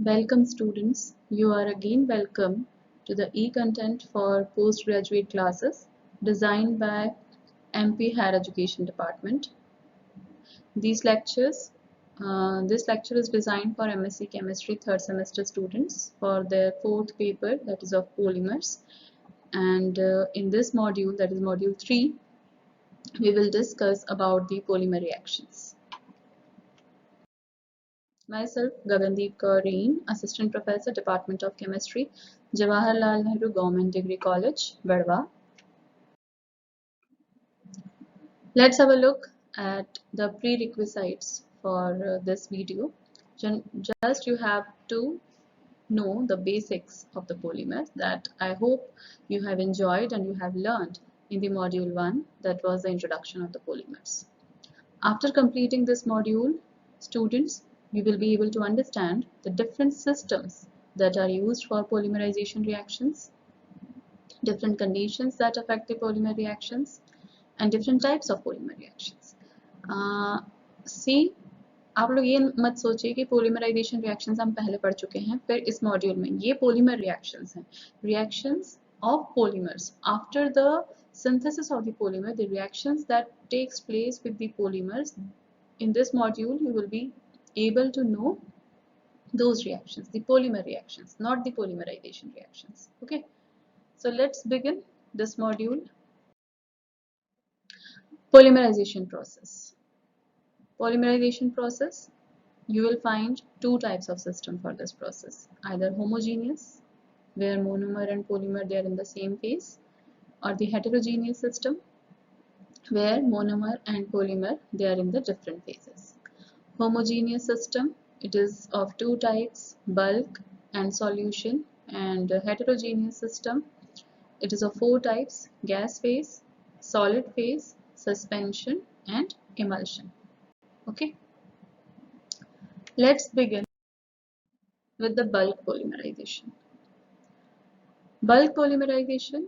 Welcome students, you are again welcome to the e-content for postgraduate classes designed by MP Higher Education Department. These lectures, this lecture is designed for MSc Chemistry third semester students for their fourth paper, that is of polymers. And in this module, that is module 3, we will discuss about the polymer reactions. Myself, Gagandeep Kaureen, Assistant Professor, Department of Chemistry, Jawaharlal Nehru Government Degree College, Badwa. Let's have a look at the prerequisites for this video. Just you have to know the basics of the polymers that I hope you have enjoyed and you have learned in the module 1, that was the introduction of the polymers. After completing this module, students, you will be able to understand the different systems that are used for polymerization reactions, different conditions that affect the polymer reactions, and different types of polymer reactions. See, आप लोग ये मत सोचिए कि polymerisation reactions हम पहले पढ़ चुके हैं, फिर इस मॉड्यूल में ये पोलीमर रिएक्शंस हैं, reactions of polymers. After the synthesis of the polymer, the reactions that takes place with the polymers, in this module you will be able to know those reactions, the polymer reactions, not the polymerization reactions. Okay, so let's begin this module. Polymerization process. Polymerization process, you will find two types of system for this process, either homogeneous, where monomer and polymer they are in the same phase, or the heterogeneous system, where monomer and polymer they are in the different phases. Homogeneous system, it is of two types, bulk and solution, and heterogeneous system, it is of four types, gas phase, solid phase, suspension and emulsion. Okay, let's begin with the bulk polymerization. Bulk polymerization,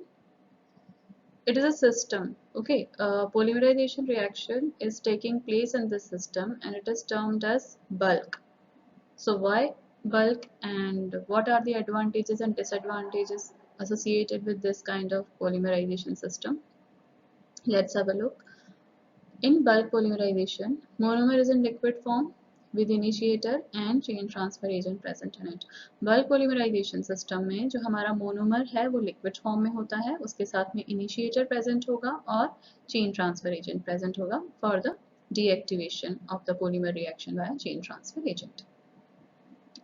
it is a system. Okay, polymerization reaction is taking place in this system and it is termed as bulk. So why bulk and what are the advantages and disadvantages associated with this kind of polymerization system? Let's have a look. In bulk polymerization, monomer is in liquid form with initiator and chain transfer agent present in it. Bulk polymerization system में जो हमारा monomer है वो liquid form में होता है, उसके साथ में initiator present होगा और chain transfer agent present होगा for the deactivation of the polymer reaction via chain transfer agent.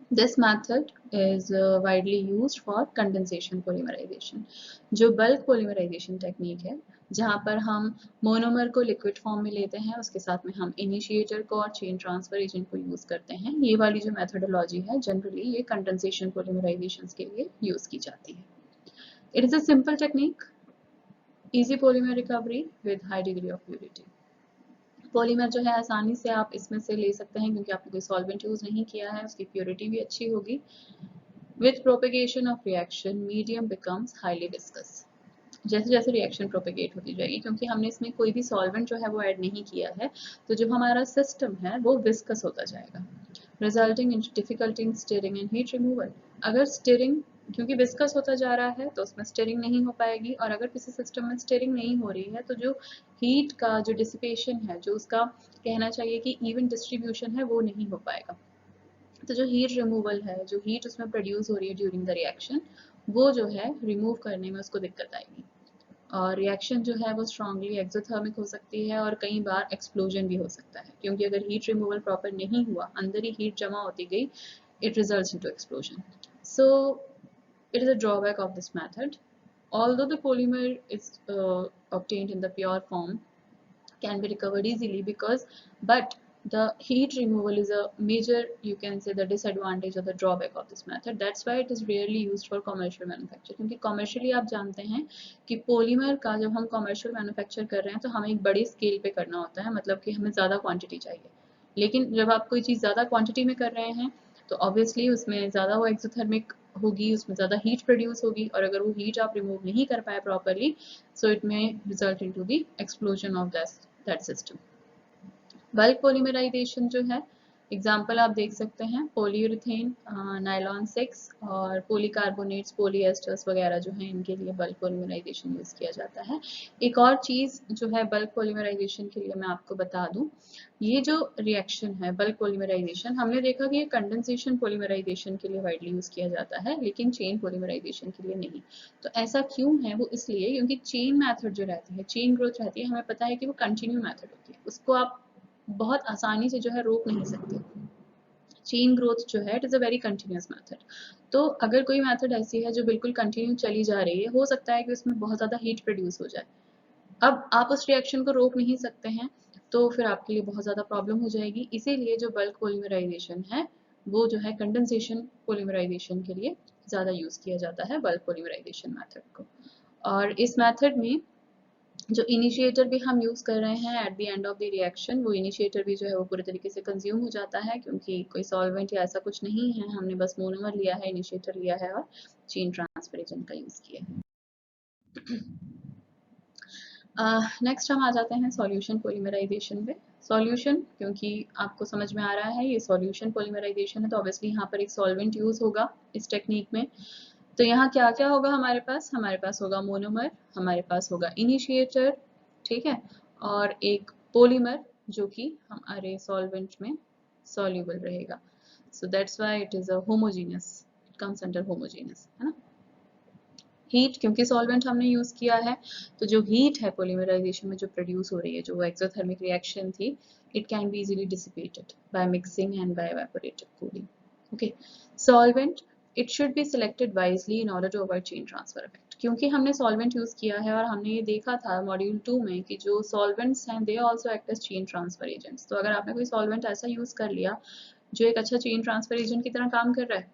This method is widely used for condensation polymerization. जो bulk polymerization technique है, जहाँ पर हम मोनोमर को लिक्विड फॉर्म में लेते हैं, उसके साथ में हम इनिशिएटर को और चेन ट्रांसफर एजेंट को यूज करते हैं, ये वाली जो मेथोडोलॉजी है जनरली ये कंडेंसेशन पोलीमराइजेशन के लिए यूज की जाती है. It is a simple technique, easy polymer recovery with high degree of purity. Polymer जो है आसानी से आप इसमें से ले सकते हैं क्योंकि आपने कोई सॉल्वेंट यूज नहीं किया है, उसकी प्योरिटी भी अच्छी होगी. With propagation of reaction medium becomes highly viscous. जैसे जैसे रिएक्शन प्रोपेगेट होती जाएगी, क्योंकि हमने इसमें कोई भी सॉल्वेंट जो है वो ऐड नहीं किया है, तो जो हमारा सिस्टम है वो विस्कस होता जाएगा, resulting in difficulty in steering and heat removal. अगर स्टीयरिंग, क्योंकि विस्कस होता जा रहा है तो उसमें स्टीयरिंग नहीं हो पाएगी, और अगर किसी सिस्टम में स्टीयरिंग नहीं हो रही है तो जो हीट का जो डिसिपेशन है, जो उसका कहना चाहिए कि इवन डिस्ट्रीब्यूशन है, वो नहीं हो पाएगा. तो जो हीट रिमूवल है, जो हीट उसमें प्रोड्यूस हो रही है ड्यूरिंग द रिएक्शन, वो जो है रिमूव करने में उसको दिक्कत आएगी, और रिएक्शन जो है वो स्ट्रांगली एक्सोथर्मिक हो सकती है और कई बार एक्सप्लोजन भी हो सकता है, क्योंकि अगर हीट रिमूवल प्रॉपर नहीं हुआ, अंदर ही हीट जमा होती गई, it results into explosion. So it is a drawback of this method. Although the polymer is obtained in the pure form, can be recovered easily, but the heat removal is a major, you can say, the disadvantage or the drawback of this method. That's why it is rarely used for commercial manufacture. क्योंकि commercially आप जानते हैं कि polymer का जब हम commercial manufacture कर रहे हैं तो हमें एक बड़ी स्केल पे करना होता है, मतलब कि हमें ज़्यादा क्वांटिटी चाहिए. लेकिन जब आप कोई चीज़ ज़्यादा क्वांटिटी में कर रहे हैं तो ऑब्वियसली उसमें ज़्यादा वो एक्सोथर्मिक होगी, उसमें ज़्यादा हीट प्रोड्यूस होगी, और अगर वो हीट आप रिमूव नहीं कर पाए properly, so it may result into the explosion of that system. Bulk polymerization जो है एग्जाम्पल आप देख सकते हैं पॉलीयूरेथेन, नायलॉन 6 और पॉलीकार्बोनेट्स, पॉलीएस्टर्स वगैरह जो हैं इनके लिए बल्क पॉलीमराइजेशन यूज़ किया जाता है। एक और चीज़ जो है बल्क पॉलीमराइजेशन के लिए मैं आपको बता दूं, ये जो रिएक्शन है बल्क पॉलीमराइजेशन, हमने देखा कि ये कंडेंसेशन पॉलीमराइजेशन के लिए वाइडली यूज़ किया जाता है लेकिन चेन पॉलीमराइजेशन के लिए नहीं। तो ऐसा क्यों है? वो इसलिए क्योंकि चेन मैथड जो रहती है, चेन ग्रोथ रहती है, हमें पता है कि वो कंटिन्यू मैथड होती है, उसको आप बहुत आसानी से जो है रोक नहीं सकते। चेन ग्रोथ जो है it is a very continuous method. तो अगर कोई मैथड ऐसी है जो बिल्कुल कंटिन्यू चली जा रही है, हो सकता है कि उसमें बहुत ज़्यादा हीट प्रोड्यूस हो जाए। अब आप उस रिएक्शन को रोक नहीं सकते हैं, तो फिर आपके लिए बहुत ज़्यादा प्रॉब्लम हो जाएगी। इसीलिए जो बल्क पॉलीमराइजेशन है वो जो है कंडेंसेशन पॉलीमराइजेशन के लिए ज़्यादा यूज़ किया जाता है, बल्क पॉलीमराइजेशन मैथड को। और इस मैथड में जो इनिशिएटर भी हम यूज़ कर रहे हैं at the end of the reaction, वो इनिशिएटर भी जो है वो पूरे तरीके से कंज्यूम हो जाता है, क्योंकि कोई सॉल्वेंट या ऐसा कुछ नहीं है, हमने बस मोनोमर लिया है, इनिशिएटर लिया है और चेन ट्रांसफर एजेंट का यूज़ किया है। नेक्स्ट हम आ जाते हैं सॉल्यूशन पॉलीमराइजेशन पे। सॉल्यूशन, क्योंकि आपको समझ में आ रहा है ये सॉल्यूशन पॉलीमराइजेशन है, तो ऑब्वियसली यहाँ पर एक सॉल्वेंट यूज़ होगा इस टेक्निक में। तो यहाँ क्या क्या होगा हमारे पास होगा मोनोमर, हमारे पास होगा इनिशिएटर, ठीक है, और एक पॉलीमर जो कि हमारे सॉल्वेंट में सॉल्यूबल रहेगा। So that's why it is a homogeneous, it comes under homogeneous, है ना। हीट, क्योंकि सॉल्वेंट हमने यूज किया है, तो जो हीट है पॉलीमराइजेशन में जो प्रोड्यूस हो रही है, जो एक्सोथर्मिक रिएक्शन थी, it can be easily dissipated by mixing and by evaporative cooling. Okay, solvent, it should be selected wisely in order to avoid chain transfer effect. क्योंकि हमने सॉल्वेंट यूज किया है और हमने ये देखा था मॉड्यूल 2 में कि जो सॉल्वेंट्स हैं they also act as chain transfer agents. तो अगर आपने कोई सॉल्वेंट ऐसा यूज कर लिया जो एक अच्छा चेन ट्रांसफर एजेंट की तरह काम कर रहा है,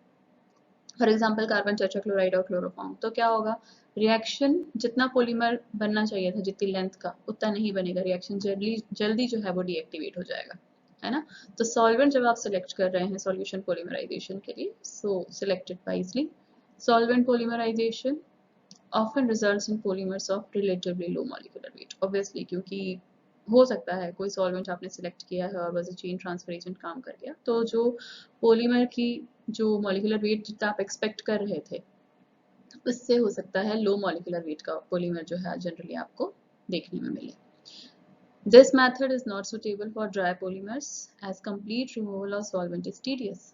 फॉर एग्जाम्पल कार्बन टेट्राक्लोराइड और क्लोरोफॉर्म, तो क्या होगा, रिएक्शन जितना पॉलीमर बनना चाहिए था जितनी लेंथ का, उतना नहीं बनेगा, रिएक्शन जल्दी जल्दी जो है वो डीएक्टिवेट हो जाएगा, है ना। तो सॉल्वेंट जब आप सिलेक्ट कर रहे हैं सॉल्यूशन पॉलीमराइजेशन के लिए, so selected wisely. Solvent polymerization often results in polymers of relatively low molecular weight, obviously, क्योंकि हो सकता है कोई सॉल्वेंट आपने सिलेक्ट किया है और बस चेन ट्रांसफर एजेंट काम कर गया, तो जो पॉलीमर की जो मॉलिकुलर वेट जितना आप एक्सपेक्ट कर रहे थे उससे हो सकता है लो मॉलिकुलर वेट का पॉलीमर जो है जनरली आपको देखने में मिले। This method is not suitable for dry polymers as complete removal of solvent is tedious.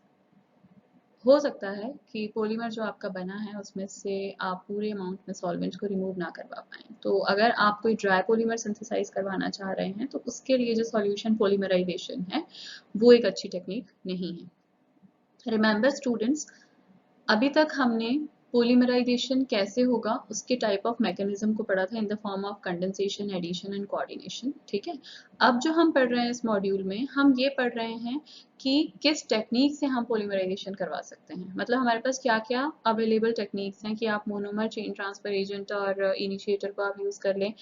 हो सकता है कि पॉलीमर जो आपका बना है उसमें से आप पूरे अमाउंट में सॉल्वेंट को रिमूव ना करवा पाएँ। तो अगर आप कोई ड्राई पॉलीमर सिंथेसाइज करवाना चाह रहे हैं तो उसके लिए जो सॉल्यूशन पॉलीमराइजेशन है वो एक अच्छी टेक्निक नहीं है। रिमेंबर स्टूडेंट्स, अभी तक हमने पॉलीमराइजेशन कैसे होगा उसके टाइप ऑफ मैकेनिज्म को पढ़ा था in the form of condensation, addition and coordination, ठीक है। अब जो हम पढ़ रहे हैं इस मॉड्यूल में, हम ये पढ़ रहे हैं कि किस टेक्निक से हम पॉलीमराइजेशन करवा सकते हैं, मतलब हमारे पास क्या क्या अवेलेबल टेक्निक्स हैं कि आप मोनोमर, चेन ट्रांसफर एजेंट और इनिशिएटर को आप यूज कर लें,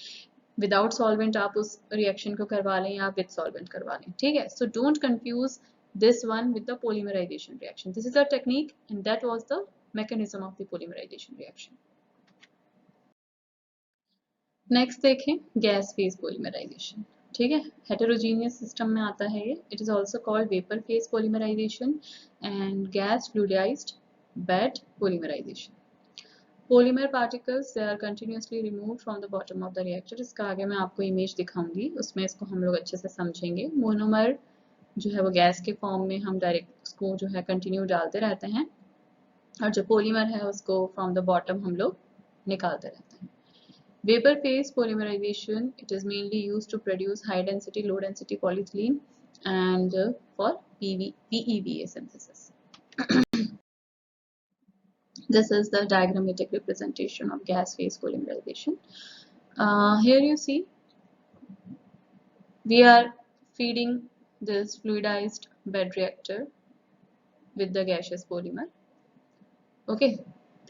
विदाउट सॉल्वेंट आप उस रिएक्शन को करवा लें या विद सॉल्वेंट करवा लें, ठीक है। So don't confuse this one with the polymerization reaction. This is a technique and that was the mechanism of the polymerization reaction. Next देखें गैस फेज पॉलीमराइजेशन, ठीक है, हेटेरोजीनियस सिस्टम में आता है ये। It is also called vapour phase polymerization and gas fluidized bed polymerization. Polymer particles they are continuously removed from the bottom of the reactor. इसका आगे मैं आपको इमेज दिखाऊंगी, उसमें इसको हम लोग अच्छे से समझेंगे। मोनोमर जो है वो गैस के फॉर्म में हम डायरेक्ट उसको जो है कंटिन्यू डालते रहते हैं, और जो पॉलीमर है उसको फ्रॉम द बॉटम हम लोग निकालते रहते हैं। Vapor phase polymerization, it is mainly used to produce high density, low density polyethylene and for PEVA synthesis. This is the diagrammatic representation of gas phase polymerization. Here you see we are feeding this fluidized bed reactor with the gaseous polymer. Okay,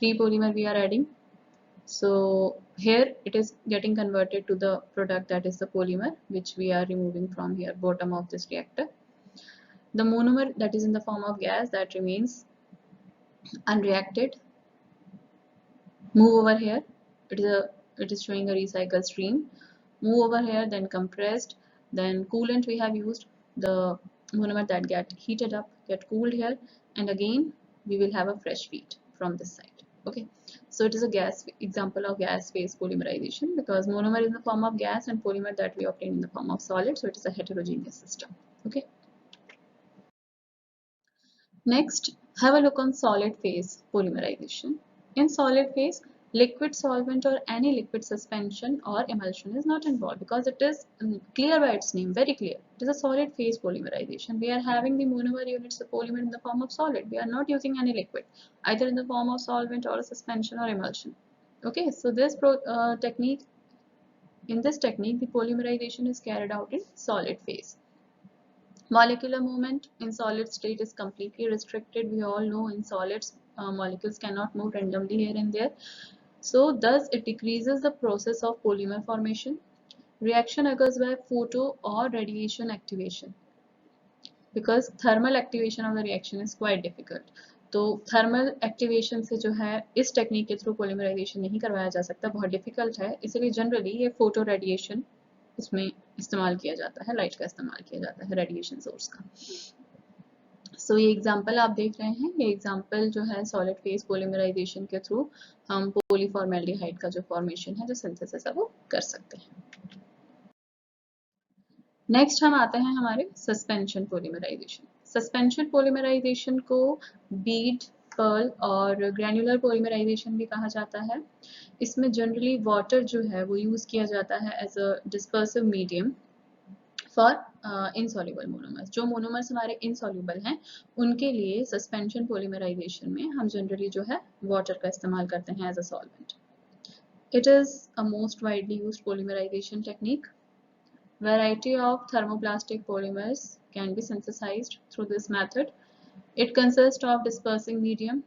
free polymer we are adding. So here it is getting converted to the product, that is the polymer, which we are removing from here bottom of this reactor. The monomer that is in the form of gas that remains unreacted. Move over here. It is showing a recycle stream. Move over here, then compressed, then coolant we have used. The monomer that get heated up, get cooled here, and again we will have a fresh feed from this side. Okay, so it is a gas example of gas phase polymerization, because monomer is in the form of gas and polymer that we obtain in the form of solid, so it is a heterogeneous system. Okay, next, have a look on solid phase polymerization. In solid phase, liquid solvent or any liquid suspension or emulsion is not involved, because it is clear by its name, very clear. It is a solid phase polymerization. We are having the monomer units, the polymer in the form of solid. We are not using any liquid, either in the form of solvent or a suspension or emulsion. Okay, so this technique, in this technique, the polymerization is carried out in solid phase. Molecular movement in solid state is completely restricted. We all know in solids, molecules cannot move randomly here and there. So thus it decreases the process of polymer formation. Reaction occurs by photo or radiation activation, because thermal activation of the reaction is quite difficult. तो thermal activation से जो है इस technique के through polymerisation नहीं करवाया जा सकता, बहुत डिफिकल्ट है, इसलिए जनरली ये फोटो रेडिएशन इसमें इस्तेमाल किया जाता है, लाइट का इस्तेमाल किया जाता है रेडिएशन सोर्स का। सो ये एग्जांपल आप देख रहे हैं, ये एग्जांपल जो है सॉलिड फेज पोलिमराइजेशन के थ्रू हम पॉलीफॉर्मेल्डिहाइड का जो फॉर्मेशन है, जो सिंथेसिस है, वो कर सकते हैं। नेक्स्ट हम आते हैं हमारे सस्पेंशन पोलिमराइजेशन। सस्पेंशन पोलिमराइजेशन को बीड, पर्ल और ग्रैन्युलर पोलिमराइजेशन भी कहा जाता है। इसमें जनरली वाटर जो है वो यूज किया जाता है as a dispersive medium for insoluble monomers. जो मोनोमर्स हमारे इनसॉल्युबल हैं उनके लिए सस्पेंशन पोलिमराइजेशन में हम जनरली जो है वाटर का इस्तेमाल करते हैं as a solvent. It is a most widely used polymerization technique. Variety of thermoplastic polymers can be synthesized through this method. It consists of dispersing medium,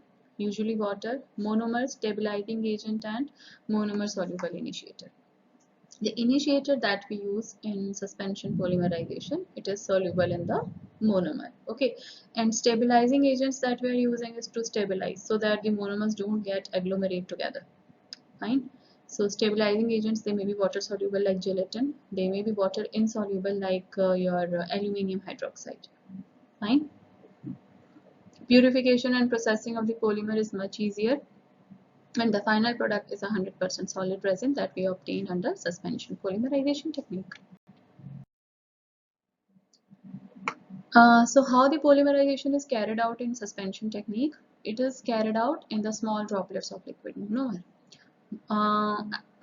usually water, monomer, stabilizing agent, and monomer soluble initiator. The initiator that we use in suspension polymerization, it is soluble in the monomer. Okay, and stabilizing agents that we are using is to stabilize so that the monomers don't get agglomerate together. Fine. So stabilizing agents, they may be water soluble like gelatin, they may be water insoluble like your aluminium hydroxide. Fine. Purification and processing of the polymer is much easier, and the final product is 100% solid resin that we obtained under suspension polymerization technique. So how the polymerization is carried out in suspension technique? It is carried out in the small droplets of liquid monomer.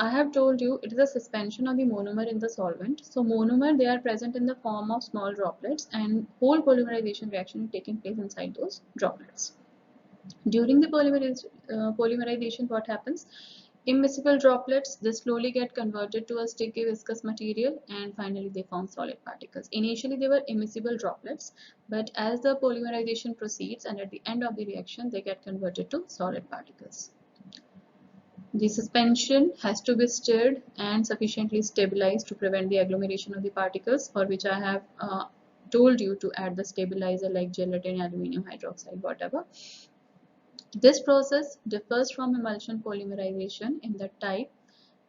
I have told you it is a suspension of the monomer in the solvent. So monomer, they are present in the form of small droplets, and whole polymerization reaction is taking place inside those droplets. During the polymerization, what happens? Immiscible droplets, they slowly get converted to a sticky viscous material, and finally they form solid particles. Initially they were immiscible droplets, but as the polymerization proceeds and at the end of the reaction, they get converted to solid particles. The suspension has to be stirred and sufficiently stabilized to prevent the agglomeration of the particles, for which I have told you to add the stabilizer like gelatin, aluminum hydroxide, whatever. This process differs from emulsion polymerization in the type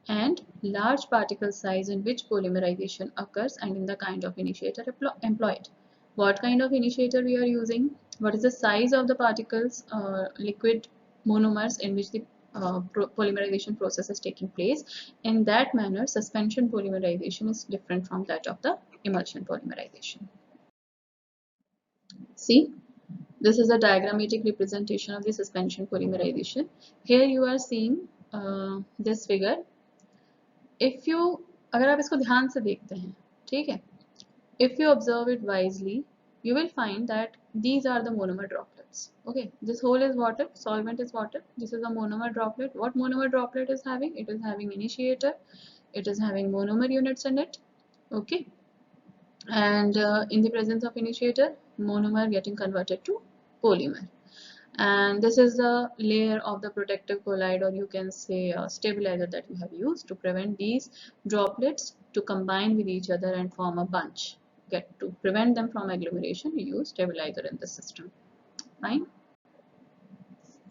and large particle size in which polymerization occurs and in the kind of initiator employed. What kind of initiator we are using? What is the size of the particles, liquid monomers in which the polymerization process is taking place? In that manner, suspension polymerization is different from that of the emulsion polymerization. See, this is a diagrammatic representation of the suspension polymerization. Here you are seeing this figure. If you, अगर आप इसको ध्यान से देखते हैं, ठीक है, if you observe it wisely, you will find that these are the monomer droplets. Okay, this whole is water, solvent is water, this is a monomer droplet. What monomer droplet is having? It is having initiator, it is having monomer units in it. Okay, and in the presence of initiator, monomer getting converted to polymer. And this is the layer of the protective colloid, or you can say stabilizer, that you have used to prevent these droplets to combine with each other and form a bunch. To prevent them from agglomeration, you use stabilizer in the system. Fine.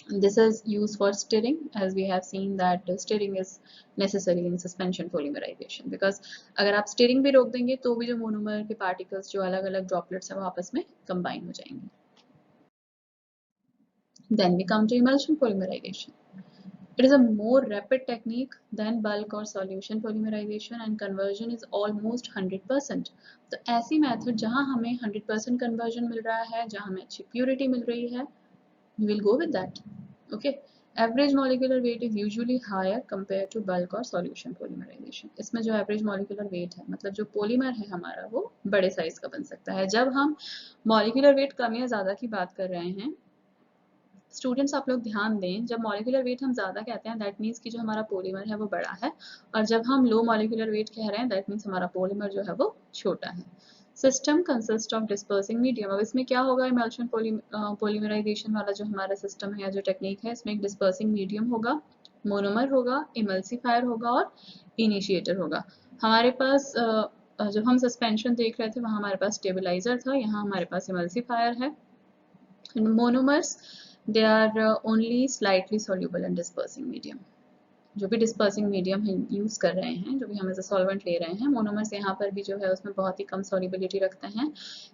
This is used for stirring, as we have seen that stirring is necessary in suspension polymerization, because अगर आप stirring भी रोक देंगे तो भी जो monomer के particles जो अलग अलग droplets हैं वो आपस में combine हो जाएंगे. Then we come to emulsion polymerization. It is a more rapid technique than bulk or solution polymerization and conversion is almost 100%. तो ऐसी method जहाँ हमें 100% conversion मिल रहा है, जहाँ हमें अच्छी purity मिल रही है, we will go with that. Okay. Average molecular weight is usually higher compared to bulk or solution polymerization. इसमें जो average molecular weight है, मतलब जो polymer है हमारा वो बड़े size का बन सकता है. जब हम molecular weight कम या ज़्यादा की बात कर रहे हैं, स्टूडेंट्स आप लोग ध्यान दें, जब मॉलिक्यूलर वेट हम ज़्यादा कहते हैं दैट मीन्स कि जो हमारा पॉलीमर है वो बड़ा है, और जब हम लो मॉलिक्यूलर वेट कह रहे हैं दैट मीन्स हमारा पॉलीमर जो है वो छोटा है. System consist of dispersing medium. अब इसमें क्या होगा, इमल्शन पॉलीमराइजेशन वाला जो हमारा सिस्टम है या जो टेक्निक है, इसमें एक डिस्पर्सिंग मीडियम होगा, मोनोमर होगा, इमल्सीफायर होगा और इनिशिएटर होगा. हमारे पास जब हम सस्पेंशन देख रहे थे वहाँ हमारे पास स्टेबलाइजर था, यहाँ हमारे पास इमल्सीफायर है. Monomers they are only slightly soluble in dispersing medium. जो भी डिस्पर्सिंग मीडियम हम यूज़ कर रहे हैं, जो भी हम एज अ सॉल्वेंट ले रहे हैं, मोनोमर्स यहाँ पर भी जो है उसमें बहुत ही कम सॉल्युबिलिटी रखते हैं.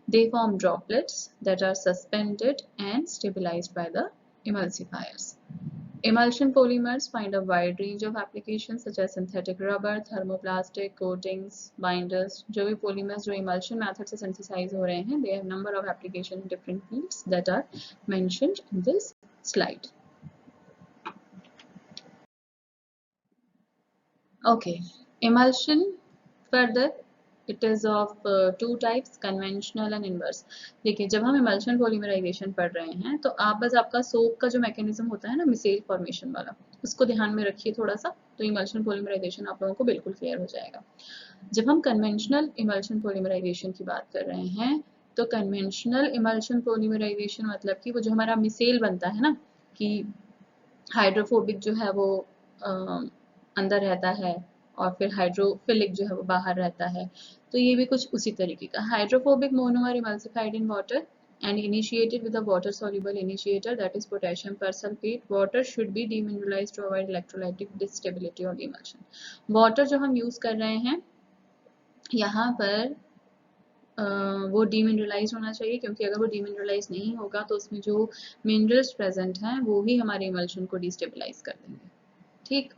They form droplets that are suspended and stabilized by the emulsifiers. Emulsion polymers find a wide range of applications such as synthetic rubber, thermoplastic, coatings, binders. जो भी polymers जो emulsion method से synthesize हो रहे हैं, they have number of applications in different fields that are mentioned in this slide. Okay, emulsion further it is of two types, conventional and inverse. देखिए जब हम emulsion polymerization पढ़ रहे हैं तो आप बस आपका सोप का जो मैकेनिज्म होता है ना मिसेल फॉर्मेशन वाला, उसको ध्यान में रखिए थोड़ा सा, तो emulsion polymerization आप लोगों को बिल्कुल क्लियर हो जाएगा. जब हम conventional emulsion polymerization की बात कर रहे हैं तो conventional emulsion polymerization मतलब कि वो जो हमारा मिसेल बनता है ना, कि हाइड्रोफोबिक जो है वो अंदर रहता है और फिर हाइड्रोफिलिक जो है वो बाहर रहता है, तो ये भी कुछ उसी तरीके का. Hydrophobic monomer emulsified in water and initiated with a water soluble initiator that is potassium persulfate. Water should be demineralized to avoid electrolytic instability of the emulsion. Water जो हम यूज कर रहे हैं यहाँ पर वो डीमिनरलाइज होना चाहिए, क्योंकि अगर वो डीमिनरलाइज नहीं होगा तो उसमें जो मिनरल्स प्रेजेंट हैं वो ही हमारे इमल्शन को डिस्टेबलाइज कर देंगे. ठीक,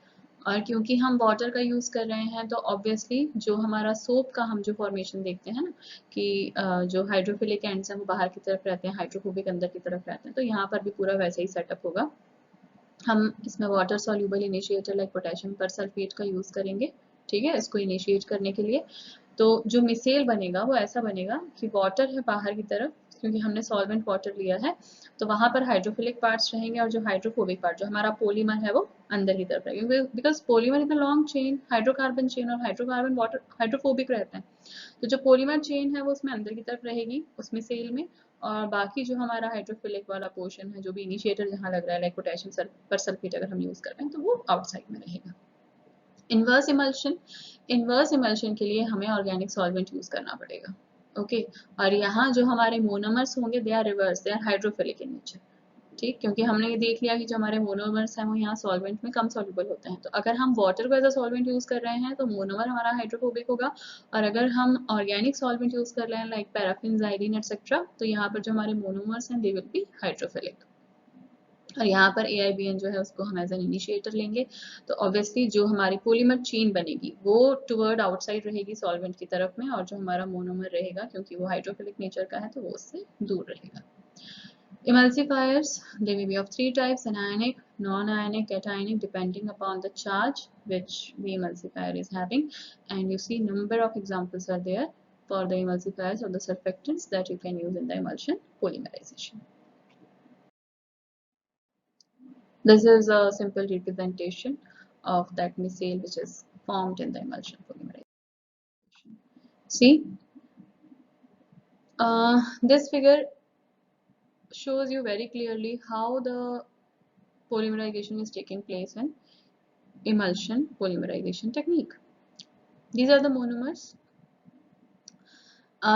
और क्योंकि हम वाटर का यूज़ कर रहे हैं तो ऑब्वियसली जो हमारा सोप का हम जो फॉर्मेशन देखते हैं ना कि जो हाइड्रोफिलिक एंड्स हैं वो बाहर की तरफ रहते हैं, हाइड्रोफोबिक अंदर की तरफ रहते हैं, तो यहाँ पर भी पूरा वैसा ही सेटअप होगा. हम इसमें water soluble initiator like potassium persulphate का यूज़ करेंगे. ठीक है, इसको इनिशिएट करने के लिए. तो जो मिसेल बनेगा वो ऐसा बनेगा कि वाटर है बाहर की तरफ, क्योंकि हमने सॉल्वेंट वाटर लिया है, तो वहां पर हाइड्रोफिलिक पार्ट्स रहेंगे और जो हाइड्रोफोबिक पार्ट जो हमारा पॉलीमर है वो अंदर की तरफ रहेंगे, because polymer is a long chain, hydrocarbon chain, और हाइड्रोकार्बन वाटर हाइड्रोफोबिक रहते हैं. तो जो पॉलीमर चेन है वो उसमें अंदर की तरफ रहेगी उस मिसेल में, और बाकी जो हमारा हाइड्रोफिलिक वाला पोर्शन है जो भी इनिशिएटर जहाँ लग रहा है लाइक पोटेशियम परसल्फेट अगर हम यूज कर रहे हैं तो वो आउटसाइड में रहेगा. इन्वर्स इमल्शन, इन्वर्स इमल्शन के लिए हमें ऑर्गेनिक सॉल्वेंट यूज करना पड़ेगा. ओके, और यहाँ जो हमारे मोनोमर्स होंगे they are reverse, they are hydrophilic in nature. ठीक, क्योंकि हमने ये देख लिया कि जो हमारे मोनोमर्स हैं वो यहाँ सॉल्वेंट में कम सॉल्युबल होते हैं, तो अगर हम वाटर को एज अ सॉल्वेंट यूज कर रहे हैं तो मोनोमर हमारा हाइड्रोफोबिक होगा, और अगर हम ऑर्गेनिक सॉल्वेंट यूज कर रहे हैं लाइक पैराफिन, ज़ाइलिन एटसेट्रा, तो यहाँ पर जो हमारे मोनोमर्स हैं दे विल बी हाइड्रोफिलिक. और यहाँ पर AIBN जो है उसको हम एज एन इनिशिएटर लेंगे, तो ऑब्वियसली जो हमारी पॉलीमर चेन बनेगी वो टुवर्ड आउटसाइड रहेगी सॉल्वेंट की तरफ में, और जो हमारा मोनोमर रहेगा क्योंकि वो हाइड्रोफिलिक नेचर का है तो वो उससे दूर रहेगा. Emulsifiers, they may be of three types: anionic, non-ionic, cationic, depending upon the charge which the emulsifier is having. And you see number of examples are there for the emulsifiers or the surfactants that you can use in the emulsion polymerization. This is a simple representation of that micelle which is formed in the emulsion polymerization. See, this figure shows you very clearly how the polymerization is taking place in emulsion polymerization technique. These are the monomers.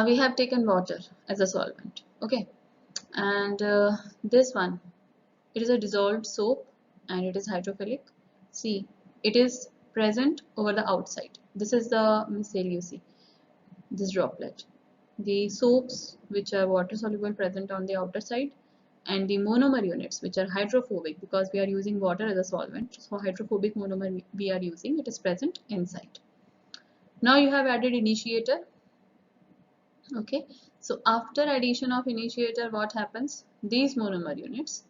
We have taken water as a solvent, okay, and this one It is a dissolved soap and it is hydrophilic. See, it is present over the outside. This is the micelle you see, this droplet. The soaps which are water soluble present on the outer side, and the monomer units which are hydrophobic, because we are using water as a solvent. So hydrophobic monomer we are using, it is present inside. Now you have added initiator. Okay, so after addition of initiator, what happens? These monomer units,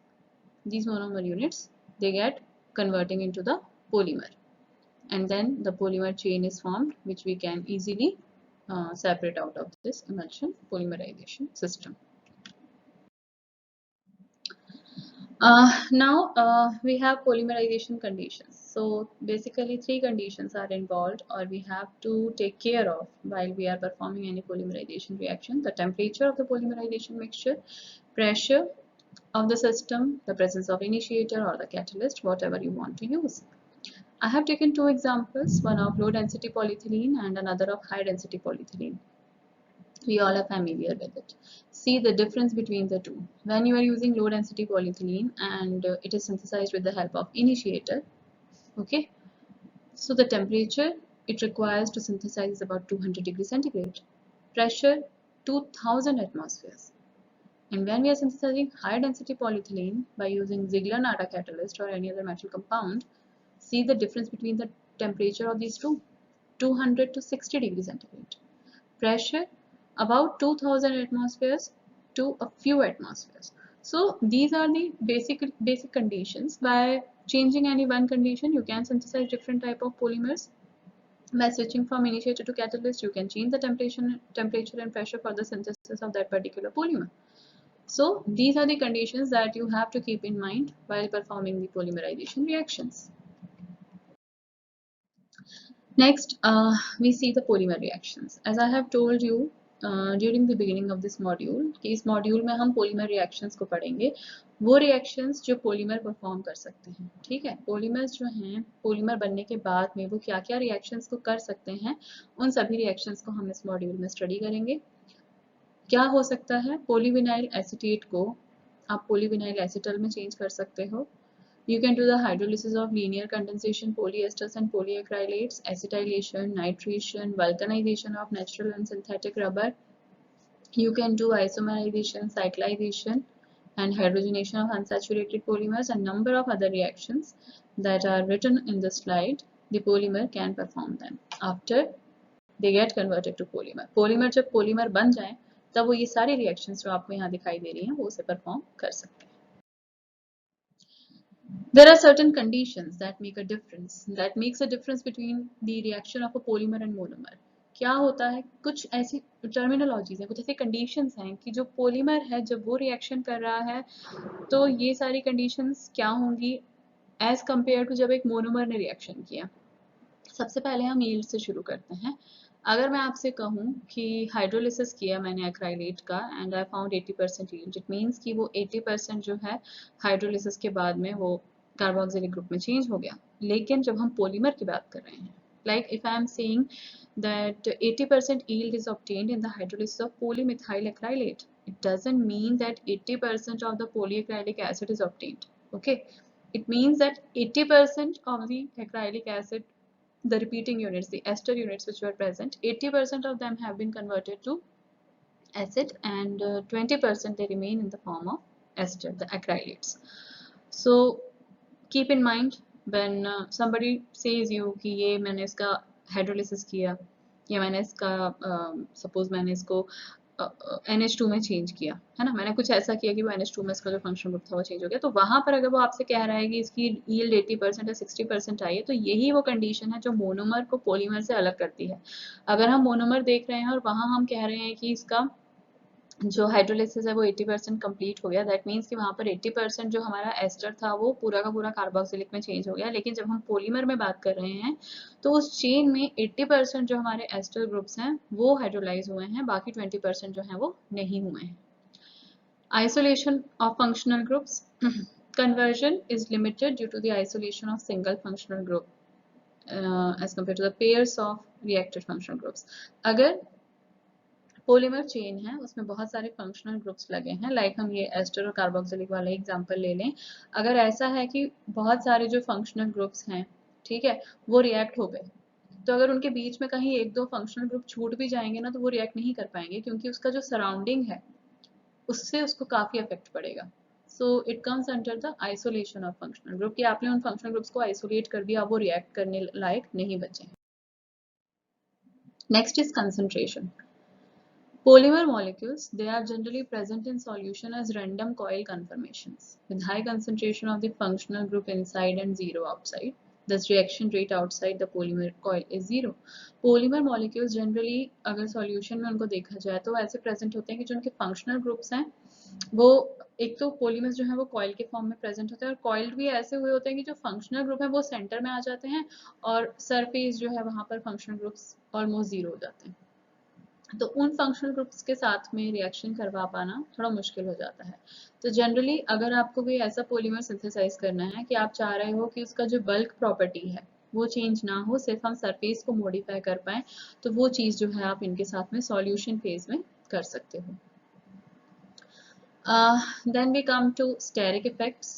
they get converting into the polymer, and then the polymer chain is formed, which we can easily separate out of this emulsion polymerization system. Now we have polymerization conditions. So basically 3 conditions are involved, or we have to take care of while we are performing any polymerization reaction: the temperature of the polymerization mixture, pressure of the system, the presence of initiator or the catalyst, whatever you want to use. I have taken 2 examples, one of low density polyethylene and another of high density polyethylene. We all are familiar with it. See the difference between the two. When you are using low density polyethylene and it is synthesized with the help of initiator, okay, so the temperature it requires to synthesize is about 200 degrees centigrade, pressure 2000 atmospheres. And when we are synthesizing high density polyethylene by using Ziegler-Natta catalyst or any other metal compound, see the difference between the temperature of these two, 200 to 60 degrees centigrade. Pressure about 2000 atmospheres to a few atmospheres. So these are the basic conditions. By changing any one condition, you can synthesize different type of polymers. By switching from initiator to catalyst, you can change the temperature and pressure for the synthesis of that particular polymer. So these are the conditions that you have to keep in mind while performing the polymerization reactions. Next, we see the polymer reactions. As I have told you during the beginning of this module, कि इस module में हम polymer reactions को पढ़ेंगे, वो reactions जो polymer perform कर सकते हैं, ठीक है? Polymers जो हैं, polymer बनने के बाद में वो क्या-क्या reactions को कर सकते हैं, उन सभी reactions को हम इस module में study करेंगे. क्या हो सकता है? Polyvinyl acetate को आप polyvinyl acetal में change कर सकते हो. You can do the hydrolysis of linear condensation polyesters and polyacrylates, acetylation, nitration, vulcanization of natural and synthetic rubber. You can do isomerization, cyclization, and hydrogenation of unsaturated polymers, and number of other reactions that are written in the slide. The polymer can perform them after they get converted to polymer. Polymer जब polymer बन जाए, तब वो ये सारी reactions जो आपको यहाँ दिखाई दे रही हैं, वो उसे perform कर सकते हैं. There are certain conditions that make a difference, that makes a difference between the reaction of a polymer and monomer. क्या होता है? कुछ ऐसी टर्मिनोलॉजीज हैं, कुछ ऐसी कंडीशंस हैं कि जो पॉलीमर है जब वो रिएक्शन कर रहा है तो ये सारी कंडीशंस क्या होंगी एज कंपेयर टू जब एक मोनोमर ने रिएक्शन किया. सबसे पहले हम यील्ड से शुरू करते हैं. अगर मैं आपसे कहूँ कि हाइड्रोलिसिस किया मैंने एक्राइलेट का and I found 80% yield, it means कि वो 80% जो है हाइड्रोलिसिस के बाद में वो कार्बोक्सिलिक ग्रुप में चेंज हो गया. लेकिन जब हम पॉलीमर की बात कर रहे हैं, like if I am saying that 80% yield is obtained in the hydrolysis of polymethyl acrylate, it doesn't mean that 80% of the polyacrylic acid is obtained. Okay, it means that 80% of the acrylic acid, the repeating units, the ester units which were present, 80% of them have been converted to acid, and 20% they remain in the form of ester, the acrylates. So keep in mind when somebody says you कि ये मैंने इसका hydrolysis किया या मैंने इसका suppose मैंने इसको NH2 में चेंज किया है ना, मैंने कुछ ऐसा किया कि वो NH2 में इसका जो फंक्शन ग्रुप था वो चेंज हो गया, तो वहां पर अगर वो आपसे कह रहा है कि इसकी यील्ड 80% या 60% आई है, तो यही वो कंडीशन है जो मोनोमर को पॉलीमर से अलग करती है. अगर हम मोनोमर देख रहे हैं और वहां हम कह रहे हैं कि इसका जो हाइड्रोलिसिस है वो 80% कंप्लीट हो गया, दैट मीन्स कि वहाँ पर 80% जो हमारा एस्टर था वो पूरा का पूरा कार्बोक्सिलिक में चेंज हो गया. लेकिन जब हम पॉलीमर में बात कर रहे हैं तो उस चेन में 80% जो हमारे एस्टर ग्रुप्स हैं वो हाइड्रोलाइज हुए हैं, बाकी 20% जो हैं वो नहीं हुए हैं. Isolation of functional groups, conversion is limited due to the isolation of single functional group as compared to the pairs of reacted functional groups. अगर पॉलीमर चेन है, उसमें बहुत सारे फंक्शनल ग्रुप्स लगे हैं, लाइक हम ये एस्टर और कार्बोक्सिलिक वाला एग्जांपल ले लें। अगर ऐसा है कि बहुत सारे जो फंक्शनल ग्रुप्स हैं, ठीक है, वो रिएक्ट हो गए, तो अगर उनके बीच में कहीं एक दो फंक्शनल ग्रुप छूट भी जाएंगे ना, तो वो रिएक्ट नहीं कर पाएंगे, क्योंकि उसका जो सराउंडिंग है उससे उसको काफी इफेक्ट पड़ेगा। So it comes under the isolation of functional group, कि आपने उन फंक्शनल ग्रुप्स को आइसोलेट कर दिया, अब वो रिएक्ट करने लायक नहीं बचे। Next is concentration. Polymer molecules, they are generally present in solution as random coil conformations with high concentration of the functional group inside and zero outside. Thus reaction rate outside the polymer coil is zero. Polymer molecules generally अगर solution में उनको देखा जाए तो ऐसे present होते हैं कि जो उनके functional groups हैं वो एक तो polymers जो है वो coil के form में present होते हैं, और coiled भी ऐसे हुए होते हैं कि जो functional group है वो center में आ जाते हैं और surface जो है वहाँ पर functional groups almost zero हो जाते हैं। तो उन फंक्शनल ग्रुप्स के साथ में रिएक्शन करवा पाना थोड़ा मुश्किल हो जाता है। तो जनरली अगर आपको कोई ऐसा पॉलीमर सिंथेसाइज करना है कि आप चाह रहे हो कि उसका जो बल्क प्रॉपर्टी है वो चेंज ना हो, सिर्फ हम सरफेस को मॉडिफाई कर पाए, तो वो चीज़ जो है आप इनके साथ में सॉल्यूशन फेज में कर सकते हो। Then we come to steric effects.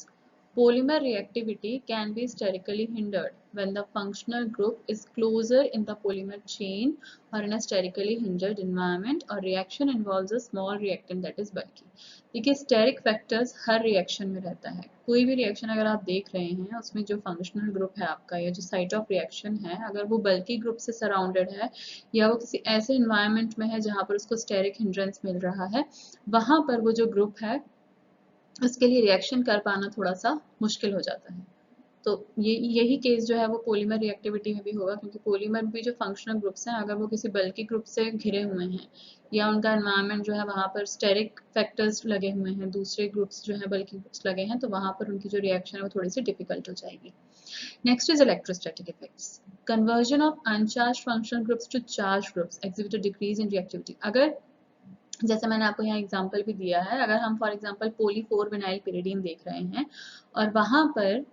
Polymer reactivity can be sterically hindered when the functional group is closer in the polymer chain or in a sterically hindered environment, or reaction involves a small reactant that is bulky. देखिए steric factors हर reaction में रहता है। कोई भी reaction अगर आप देख रहे हैं उसमें जो फंक्शनल ग्रुप है आपका या जो साइट ऑफ रिएक्शन है, अगर वो बल्की ग्रुप से सराउंडेड है या वो किसी ऐसे इन्वायरमेंट में है जहाँ पर उसको स्टेरिक हिंड्रेंस मिल रहा है, वहाँ पर वो जो ग्रुप है उसके लिए रिएक्शन कर पाना थोड़ा सा मुश्किल हो जाता है। तो यही केस जो है वो पॉलीमर रिएक्टिविटी में भी होगा, क्योंकि पॉलीमर भी जो फंक्शनल ग्रुप्स हैं अगर वो किसी बल्की ग्रुप से घिरे हुए हैं या उनका एनवायरनमेंट जो है वहाँ पर स्टेरिक फैक्टर्स लगे हुए हैं, दूसरे ग्रुप्स जो है बल्की ग्रुप्स लगे हैं, तो वहाँ पर उनकी जो रिएक्शन है वो थोड़ी सी डिफिकल्ट हो जाएगी। Next is electrostatic effects. Conversion of uncharge functional groups to charge groups exhibit a decrease in reactivity. अगर जैसे मैंने आपको यहाँ एग्जांपल भी दिया है, अगर हम for example poly 4 vinyl pyridine देख रहे हैं और वहाँ पर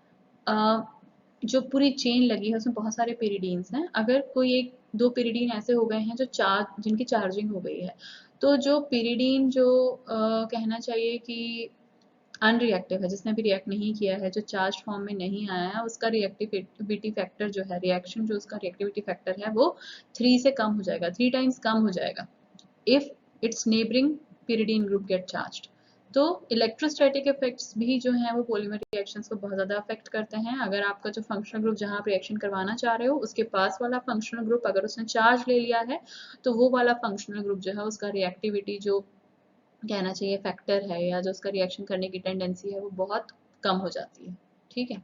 जो पूरी चेन लगी है उसमें बहुत सारे पिरिडीन्स हैं, अगर कोई एक दो पिरिडीन ऐसे हो गए हैं जो जिनकी चार्जिंग हो गई है, तो जो पिरिडीन जो कहना चाहिए कि अनरिएक्टिव है, जिसने भी रिएक्ट नहीं किया है, जो चार्ज फॉर्म में नहीं आया है, उसका रिएक्टिविटी फैक्टर जो है, रिएक्शन जो उसका रिएक्टिविटी फैक्टर है वो 3 से कम हो जाएगा, 3 टाइम्स कम हो जाएगा if its neighboring pyridine group get charged। तो इलेक्ट्रोस्टैटिक इफेक्ट्स भी जो हैं वो पॉलीमर रिएक्शंस को बहुत ज़्यादा अफेक्ट करते हैं। अगर आपका जो फंक्शनल ग्रुप जहाँ आप रिएक्शन करवाना चाह रहे हो उसके पास वाला फंक्शनल ग्रुप अगर उसने चार्ज ले लिया है, तो वो वाला फंक्शनल ग्रुप जो है उसका रिएक्टिविटी जो कहना चाहिए फैक्टर है या जो उसका रिएक्शन करने की टेंडेंसी है वो बहुत कम हो जाती है। ठीक है,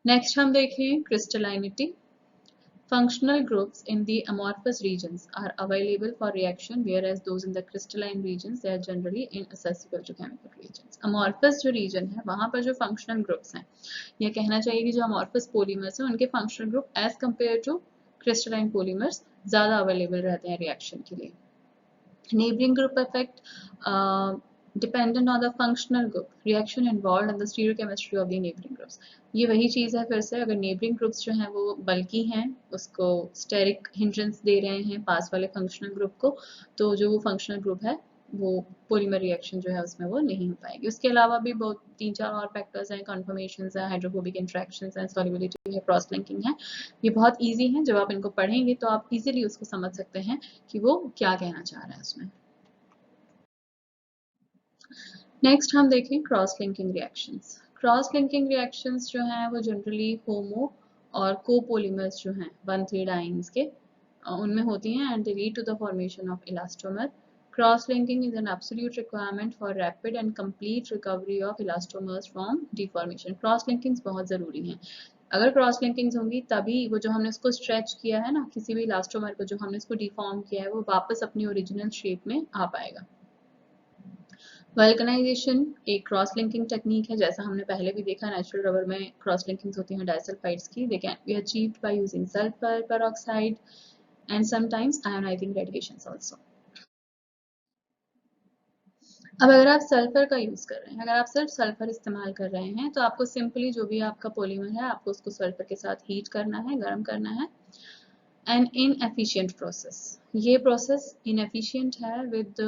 नेक्स्ट हम देखें क्रिस्टलाइनिटी। Functional groups in the amorphous regions are available for reaction, whereas those in the crystalline regions they are generally inaccessible to chemical reagents। Amorphous जो region है वहाँ पर जो functional groups हैं, या कहना चाहिए कि जो amorphous polymers हैं उनके functional group as compared to crystalline polymers ज़्यादा available रहते हैं reaction के लिए। Neighboring group effect dependent on the functional group reaction involved and the stereochemistry of the neighboring groups। ये वही चीज़ है, फिर से अगर neighboring groups जो हैं वो बल्कि हैं, उसको steric hindrance दे रहे हैं पास वाले functional group को, तो जो वो functional group है वो polymer reaction जो है उसमें वो नहीं हो पाएगी। उसके अलावा भी बहुत 3-4 और फैक्टर्स हैं, conformations हैं, hydrophobic interactions हैं, solubility है, cross linking है। ये बहुत easy हैं, जब आप इनको पढ़ेंगे तो आप easily उसको समझ सकते हैं कि वो क्या कहना चाह रहा है उसमें। नेक्स्ट हम देखें cross linking reactions. Cross linking reactions जो हैं वो जनरली होमो और कोपोलिमर्स जो हैं 1,3-डाइन्स के उनमें होती हैं and they lead to the formation of elastomer. Cross linking is an absolute requirement for rapid and complete recovery of elastomers from deformation. Cross linkings बहुत ज़रूरी हैं। अगर क्रॉस लिंकिंग्स होंगी तभी वो जो हमने उसको स्ट्रेच किया है ना, किसी भी इलास्टोमर को जो हमने इसको डिफॉर्म किया है, वो वापस अपनी ओरिजिनल शेप में आ पाएगा। वल्कनाइजेशन एक क्रॉस लिंकिंग टेक्निक है, जैसा हमने पहले भी देखा नेचुरल रबर में क्रॉस लिंकिंग्स होती हैं डाइसल्फाइड्स की। They can be achieved by using sulphur peroxide and sometimes ionizing radiations also. अब अगर आप सल्फर का यूज कर रहे हैं, अगर आप सिर्फ सल्फर इस्तेमाल कर रहे हैं, तो आपको सिंपली जो भी आपका पॉलीमर है आपको उसको सल्फर के साथ हीट करना है, गर्म करना है। एन इनएफिशिएंट प्रोसेस, ये प्रोसेस inefficient है with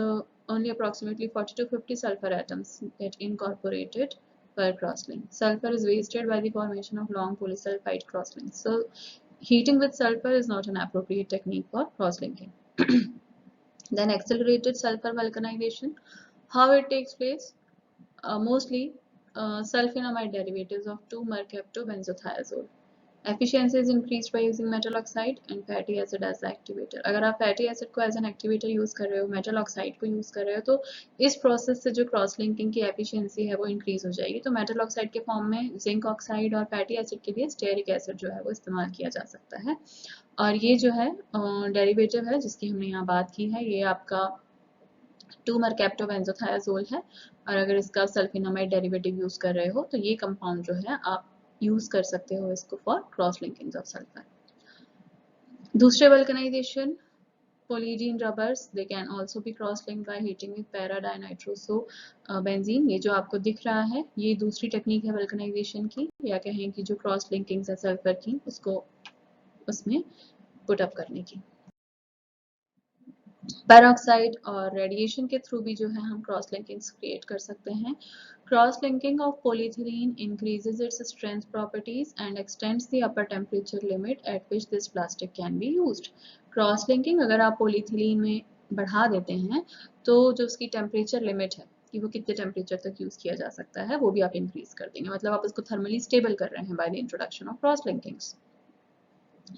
only approximately 40 to 50 sulfur atoms get incorporated per crosslink. Sulfur is wasted by the formation of long polysulfide crosslinks. So heating with sulfur is not an appropriate technique for crosslinking. Then accelerated sulfur vulcanization. How it takes place? Mostly sulfonamide derivatives of 2-mercaptobenzothiazole. Efficiency is increased by using metal oxide and fatty acid as the activator. अगर आप fatty acid को as an activator use कर रहे हो, metal oxide को use कर रहे हो, तो इस प्रोसेस से जो क्रॉस लिंकिंग की एफिशिएंसी है वो इंक्रीज हो जाएगी. तो मेटल ऑक्साइड के फॉर्म में जिंक ऑक्साइड और फैटी एसिड के लिए स्टेरिक एसिड जो है वो इस्तेमाल किया जा सकता है. और ये जो है डेरिवेटिव है जिसकी हमने यहाँ बात की है, ये आपका 2-mercaptobenzothiazole है. और अगर इसका सल्फेनामाइड डेरिवेटिव यूज कर रहे हो तो ये कंपाउंड जो है आप यूज कर सकते हो इसको for cross linking of sulphur. दूसरे vulcanization, polyidine rubbers, they can also be cross linked by heating with para dinitrosobenzene. ये जो आपको दिख रहा है ये दूसरी टेक्निक है वल्कनाइजेशन की, या कहें कि जो क्रॉस लिंकिंग है सल्फर की उसको उसमें पुट अप करने की. पेरोक्साइड और रेडिएशन के थ्रू भी जो है हम क्रॉस लिंकिंग्स क्रिएट कर सकते हैं. Cross linking of polyethylene increases its strength properties and extends the upper temperature limit at which this plastic can be used. Cross linking अगर आप polyethylene में बढ़ा देते हैं तो जो उसकी टेम्परेचर लिमिट है कि वो कितने टेम्परेचर तक यूज किया जा सकता है वो भी आप इंक्रीज कर देंगे. मतलब आप उसको थर्मली स्टेबल कर रहे हैं by the introduction of cross linkings.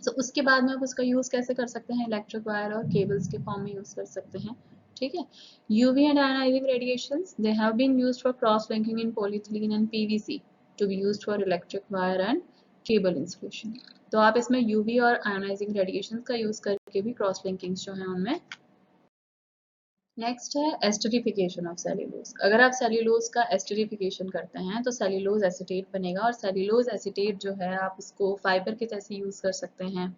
तो उसके बाद में आप उसका यूज कैसे कर सकते हैं? इलेक्ट्रिक वायर और केबल्स के फॉर्म में यूज कर सकते हैं. ठीक है. UV and ionizing radiations, they have been used for cross linking in polyethylene and PVC to be used for electric wire and cable insulation. तो आप इसमें UV और ionizing radiations का यूज करके भी क्रॉस लिंकिंग्स जो है उनमें. नेक्स्ट है एस्टरिफिकेशन ऑफ सेल्यूलोज. अगर आप सेल्यूलोज का एस्टरिफिकेशन करते हैं तो सेल्यूलोज एसीटेट बनेगा, और सेल्यूलोज एसीटेट जो है आप इसको फाइबर के जैसे यूज कर सकते हैं.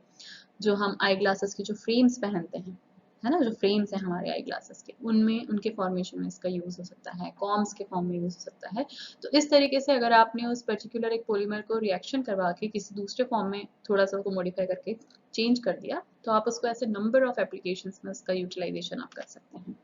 जो हम आई ग्लासेस की जो फ्रेम्स पहनते हैं, है ना, जो फ्रेम्स हैं हमारे आई ग्लासेस के, उनमें उनके फॉर्मेशन में इसका यूज हो सकता है. कॉम्स के फॉर्म में यूज हो सकता है. तो इस तरीके से अगर आपने उस पर्टिकुलर एक पॉलीमर को रिएक्शन करवा के किसी दूसरे फॉर्म में थोड़ा सा उसको मॉडिफाई करके चेंज कर दिया तो आप उसको ऐसे नंबर ऑफ एप्लीकेशंस में उसका यूटिलाइजेशन आप कर सकते हैं.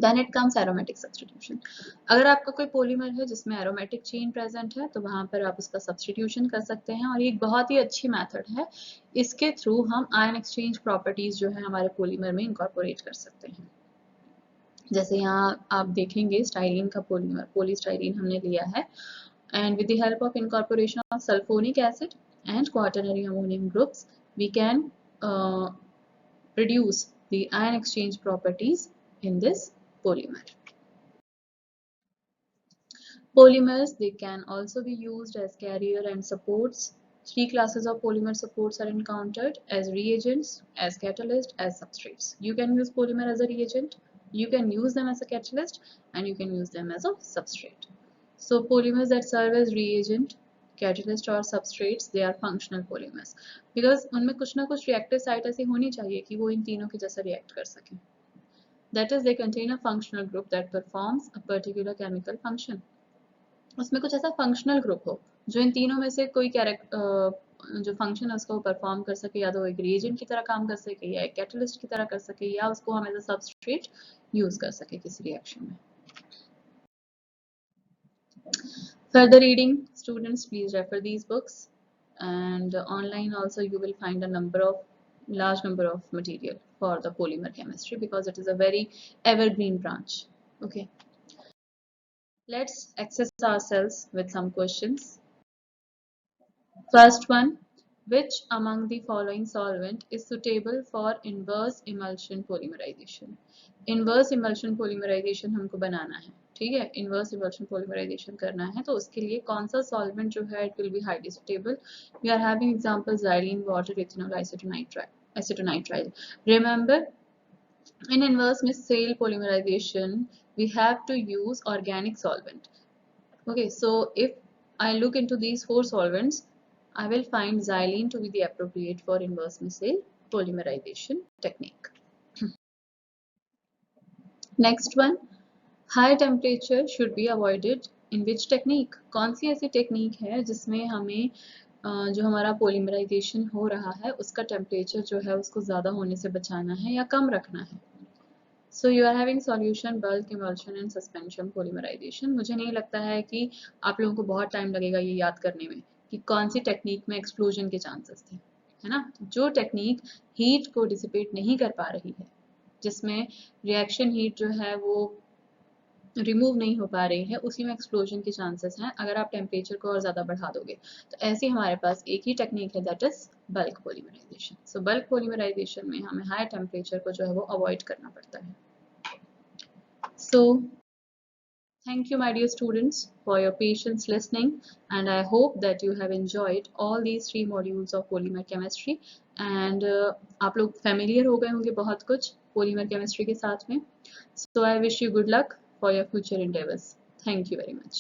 Then it comes aromatic substitution. अगर आपका कोई पॉलीमर है जिसमें एरोमेटिक चेन प्रेजेंट है तो वहां पर आप उसका सब्सटीट्यूशन कर सकते हैं, और ये एक बहुत ही अच्छी मेथड है. इसके थ्रू हम आयन एक्सचेंज प्रॉपर्टीज जो है हमारे पॉलीमर में इंकॉर्पोरेट कर सकते हैं. जैसे यहाँ आप देखेंगे स्टाइलिन का पॉलीमर, पॉलीस्टाइलिन हमने लिया है, and with the help of incorporation of sulfonic acid and quaternary ammonium groups we can produce the ion exchange properties in this polymer. Polymers, they can also be used as carrier and supports. Three classes of polymer supports are encountered: as reagents, as catalyst, as substrates. You can use polymer as a reagent, you can use them as a catalyst, and you can use them as a substrate. So polymers that serve as reagent, catalyst or substrates, they are functional polymers because उनमें कुछ ना कुछ reactive site ऐसी होनी चाहिए कि वो इन तीनों के जैसा react कर सकें. That is, they contain a functional group that performs a particular chemical function. उसमें कुछ ऐसा फंक्शनल ग्रुप हो जो इन तीनों में से कोई जो फंक्शन है उसको वो परफॉर्म कर सके, या तो एक रिएजेंट की तरह काम कर सके, या एक कैटलिस्ट की तरह कर सके, या उसको हम एज अ सबस्ट्रेट यूज कर सके किसी रिएक्शन में. Further reading, students, please refer these books, and online also you will find a large number of material for the polymer chemistry because it is a very evergreen branch. Okay. Let's access ourselves with some questions. First one, which among the following solvent is suitable for inverse emulsion polymerization? Inverse emulsion polymerization हमको बनाना है, ठीक है. Inverse emulsion polymerization करना है तो उसके लिए कौन सा solvent जो है it will be highly suitable. We are having examples: xylene, water, ethanol, isotonitrile. acetonitrile. Remember, in inverse micelle polymerization, we have to use organic solvent. Okay, so if I look into these four solvents, I will find xylene to be the appropriate for inverse micelle polymerization technique. Next one, high temperature should be avoided in which technique? कौन सी ऐसी technique है जिसमें हमें जो हमारा polymerisation हो रहा है उसका टेम्परेचर जो है उसको ज़्यादा होने से बचाना है या कम रखना है. So you are having solution, bulk, emulsion and suspension polymerization. मुझे नहीं लगता है कि आप लोगों को बहुत टाइम लगेगा ये याद करने में कि कौन सी टेक्निक में एक्सप्लोजन के चांसेस थे, है ना. जो टेक्निक हीट को डिसिपेट नहीं कर पा रही है, जिसमें रिएक्शन हीट जो है वो रिमूव नहीं हो पा रही है, उसी में एक्सप्लोजन के चांसेस हैं अगर आप टेम्परेचर को और ज़्यादा बढ़ा दोगे. तो ऐसी हमारे पास एक ही टेक्निक है, that is bulk polymerization. So bulk polymerization में हमें हाई टेम्परेचर को जो है वो अवॉइड करना पड़ता है. So thank you, my dear students, for your patience listening, and I hope that you have enjoyed all these 3 modules of polymer chemistry. And आप लोग familiar हो गए होंगे बहुत कुछ polymer chemistry के साथ में. So I wish you good luck for your future endeavors. Thank you very much.